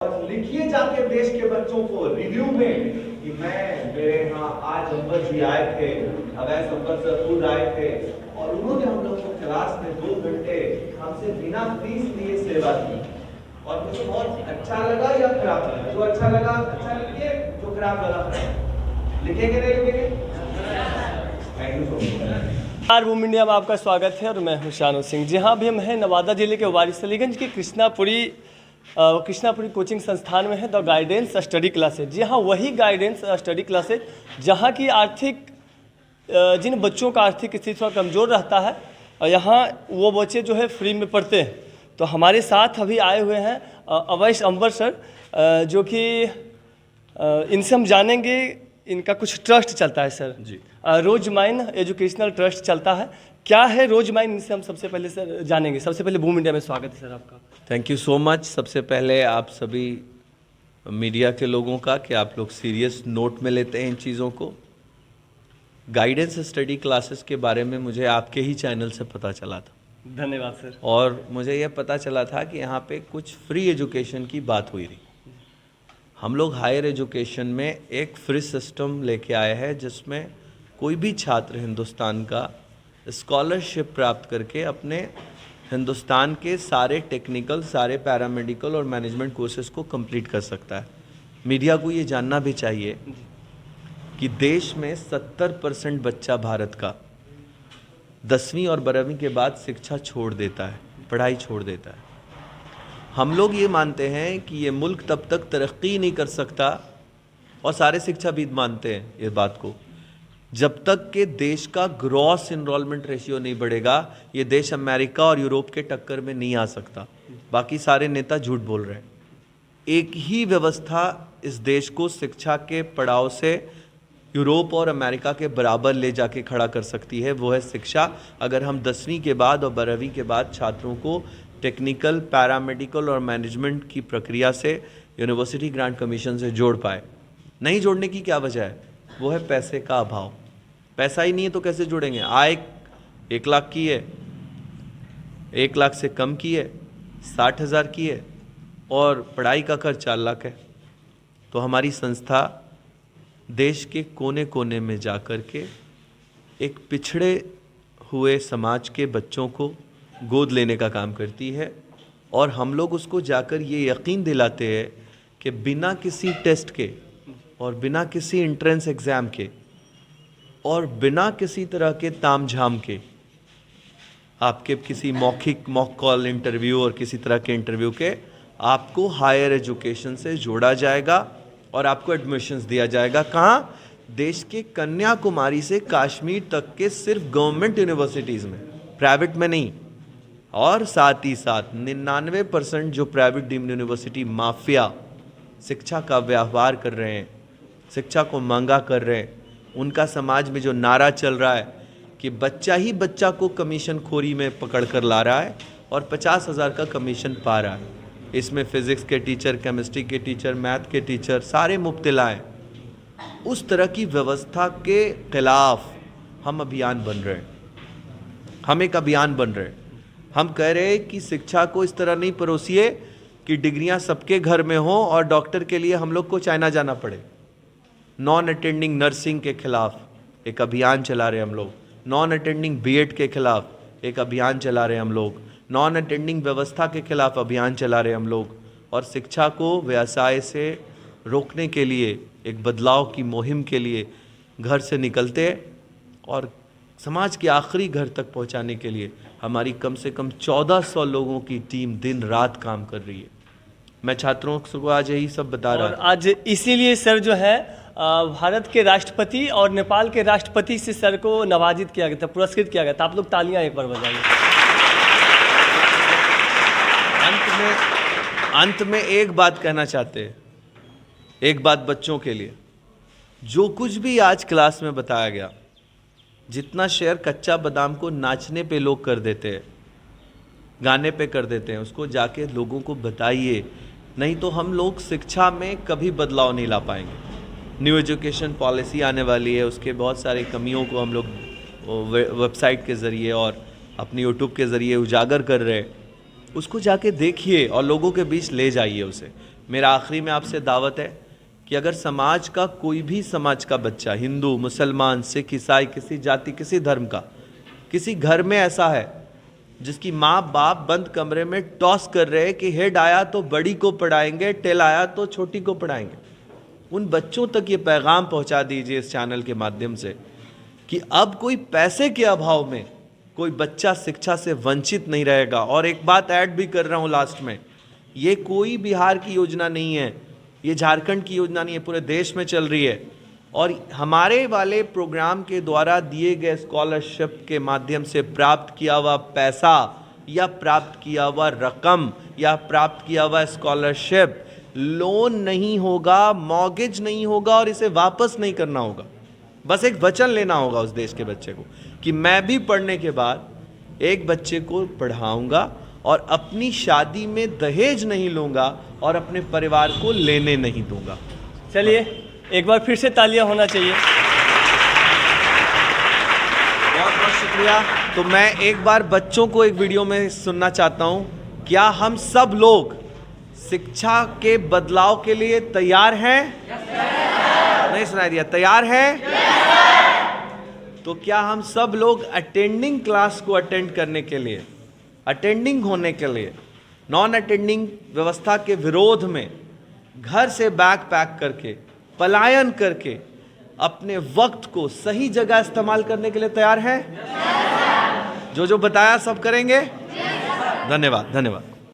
और लिखिए जाके देश के बच्चों को रिव्यू में कि मेरे यहाँ आज अंबर जी आए थे, अवैध अंबर सर खुद आए थे और उन्होंने हम लोग को क्लास में 2 घंटे हमसे बिना फीस लिए सेवा की और मुझे बहुत अच्छा लगा या खराब लगा। जो अच्छा लगा अच्छा लिखिए, जो खराब लगा खराब लिखेंगे। नहीं लिखेंगे? Thank you so much. नमस्कार, बूम इंडिया में आपका स्वागत है और मैं हूं शानू सिंह। जी हाँ, अभी हम हैं नवादा जिले के वारिसलीगंज के कृष्णापुरी कोचिंग संस्थान में है द गाइडेंस स्टडी क्लासेज। जी हाँ, वही गाइडेंस स्टडी क्लासेज जहाँ की जिन बच्चों का आर्थिक स्थिति थोड़ा कमज़ोर रहता है और यहाँ वो बच्चे जो है फ्री में पढ़ते हैं। तो हमारे साथ अभी आए हुए हैं अवैध अंबर सर, जो कि इनसे हम जानेंगे। इनका कुछ ट्रस्ट चलता है सर जी, रोज माइन एजुकेशनल ट्रस्ट चलता है। क्या है रोज माइन, इनसे हम सबसे पहले सर जानेंगे। सबसे पहले बूम इंडिया में स्वागत है सर आपका। Thank you so much. सबसे पहले आप सभी मीडिया के लोगों का कि आप लोग सीरियस नोट में लेते हैं इन चीज़ों को। गाइडेंस स्टडी क्लासेस के बारे में मुझे आपके ही चैनल से पता चला था। धन्यवाद सर। और मुझे यह पता चला था कि यहाँ पे कुछ फ्री एजुकेशन की बात हुई थी। हम लोग हायर एजुकेशन में एक फ्री सिस्टम लेके आए हैं जिसमें कोई भी छात्र हिंदुस्तान का स्कॉलरशिप प्राप्त करके अपने हिंदुस्तान के सारे टेक्निकल, सारे पैरामेडिकल और मैनेजमेंट कोर्सेज को कंप्लीट कर सकता है। मीडिया को ये जानना भी चाहिए कि देश में 70% बच्चा भारत का 10वीं और 12वीं के बाद शिक्षा छोड़ देता है, पढ़ाई छोड़ देता है। हम लोग ये मानते हैं कि ये मुल्क तब तक तरक्की नहीं कर सकता, और सारे शिक्षाविद मानते हैं ये बात को, जब तक कि देश का ग्रॉस इनरोलमेंट रेशियो नहीं बढ़ेगा। ये देश अमेरिका और यूरोप के टक्कर में नहीं आ सकता। बाकी सारे नेता झूठ बोल रहे हैं। एक ही व्यवस्था इस देश को शिक्षा के पड़ाव से यूरोप और अमेरिका के बराबर ले जाके खड़ा कर सकती है, वो है शिक्षा। अगर हम 10वीं के बाद और 12वीं के बाद छात्रों को टेक्निकल, पैरामेडिकल और मैनेजमेंट की प्रक्रिया से यूनिवर्सिटी ग्रांट कमीशन से जोड़ पाए। नहीं जोड़ने की क्या वजह है? वो है पैसे का अभाव। पैसा ही नहीं है तो कैसे जोड़ेंगे? आय 1 लाख की है, 1 लाख से कम की है, 60,000 की है, और पढ़ाई का खर्च 4 लाख है। तो हमारी संस्था देश के कोने कोने में जा कर के एक पिछड़े हुए समाज के बच्चों को गोद लेने का काम करती है, और हम लोग उसको जाकर ये यकीन दिलाते हैं कि बिना किसी टेस्ट के और बिना किसी एंट्रेंस एग्ज़ाम के और बिना किसी तरह के तामझाम के, आपके किसी मॉक कॉल इंटरव्यू और किसी तरह के इंटरव्यू के, आपको हायर एजुकेशन से जोड़ा जाएगा और आपको एडमिशन्स दिया जाएगा। कहाँ? देश के कन्याकुमारी से कश्मीर तक के सिर्फ गवर्नमेंट यूनिवर्सिटीज़ में, प्राइवेट में नहीं। और साथ ही साथ 99% जो प्राइवेट डीम्ड यूनिवर्सिटी माफिया शिक्षा का व्यवहार कर रहे हैं, शिक्षा को महंगा कर रहे हैं, उनका समाज में जो नारा चल रहा है कि बच्चा ही बच्चा को कमीशन खोरी में पकड़ कर ला रहा है और 50,000 का कमीशन पा रहा है। इसमें फिज़िक्स के टीचर, केमिस्ट्री के टीचर, मैथ के टीचर सारे मुब्तला हैं। उस तरह की व्यवस्था के खिलाफ हम अभियान बन रहे हैं। हम एक अभियान बन रहे हैं। हम कह रहे हैं कि शिक्षा को इस तरह नहीं परोसिए कि डिग्रियां सबके घर में हो और डॉक्टर के लिए हम लोग को चाइना जाना पड़े। नॉन अटेंडिंग नर्सिंग के खिलाफ एक अभियान चला रहे हम लोग। नॉन अटेंडिंग बीएड के खिलाफ एक अभियान चला रहे हम लोग। नॉन अटेंडिंग व्यवस्था के खिलाफ अभियान चला रहे हम लोग। और शिक्षा को व्यवसाय से रोकने के लिए, एक बदलाव की मुहिम के लिए घर से निकलते और समाज के आखिरी घर तक पहुंचाने के लिए हमारी कम से कम 1400 लोगों की टीम दिन रात काम कर रही है। मैं छात्रों को आज यही सब बता रहा था। आज इसीलिए सर जो है भारत के राष्ट्रपति और नेपाल के राष्ट्रपति से सर को नवाजित किया गया था, पुरस्कृत किया गया था। आप लोग तालियां एक बार बजाइए। अंत में एक बात कहना चाहते हैं, एक बात बच्चों के लिए। जो कुछ भी आज क्लास में बताया गया, जितना शेयर कच्चा बादाम को नाचने पे लोग कर देते हैं, गाने पे कर देते हैं, उसको जाके लोगों को बताइए। नहीं तो हम लोग शिक्षा में कभी बदलाव नहीं ला पाएंगे। न्यू एजुकेशन पॉलिसी आने वाली है, उसके बहुत सारी कमियों को हम लोग वेबसाइट के ज़रिए और अपनी यूट्यूब के ज़रिए उजागर कर रहे हैं। उसको जाके देखिए और लोगों के बीच ले जाइए उसे। मेरा आखिरी में आपसे दावत है कि अगर समाज का कोई भी समाज का बच्चा, हिंदू, मुसलमान, सिख, ईसाई, किसी जाति, किसी धर्म का, किसी घर में ऐसा है जिसकी माँ बाप बंद कमरे में टॉस कर रहे हैं कि हेड आया तो बड़ी को पढ़ाएंगे, टेल आया तो छोटी को पढ़ाएंगे, उन बच्चों तक ये पैगाम पहुंचा दीजिए इस चैनल के माध्यम से कि अब कोई पैसे के अभाव में कोई बच्चा शिक्षा से वंचित नहीं रहेगा। और एक बात ऐड भी कर रहा हूँ लास्ट में, ये कोई बिहार की योजना नहीं है, ये झारखंड की योजना नहीं है, पूरे देश में चल रही है। और हमारे वाले प्रोग्राम के द्वारा दिए गए स्कॉलरशिप के माध्यम से प्राप्त किया हुआ पैसा या प्राप्त किया हुआ रकम या प्राप्त किया हुआ स्कॉलरशिप लोन नहीं होगा, मॉर्गेज नहीं होगा और इसे वापस नहीं करना होगा। बस एक वचन लेना होगा उस देश के बच्चे को कि मैं भी पढ़ने के बाद एक बच्चे को पढ़ाऊंगा और अपनी शादी में दहेज नहीं लूंगा और अपने परिवार को लेने नहीं दूंगा। चलिए एक बार फिर से तालियां होना चाहिए। बहुत बहुत शुक्रिया। तो मैं एक बार बच्चों को एक वीडियो में सुनना चाहता हूं, क्या हम सब लोग शिक्षा के बदलाव के लिए तैयार हैं? नहीं सुनाई दिया, तैयार हैं? तो क्या हम सब लोग अटेंडिंग क्लास को अटेंड करने के लिए, अटेंडिंग होने के लिए, नॉन अटेंडिंग व्यवस्था के विरोध में घर से बैग पैक करके, पलायन करके अपने वक्त को सही जगह इस्तेमाल करने के लिए तैयार हैं? जो जो बताया सब करेंगे? धन्यवाद, धन्यवाद।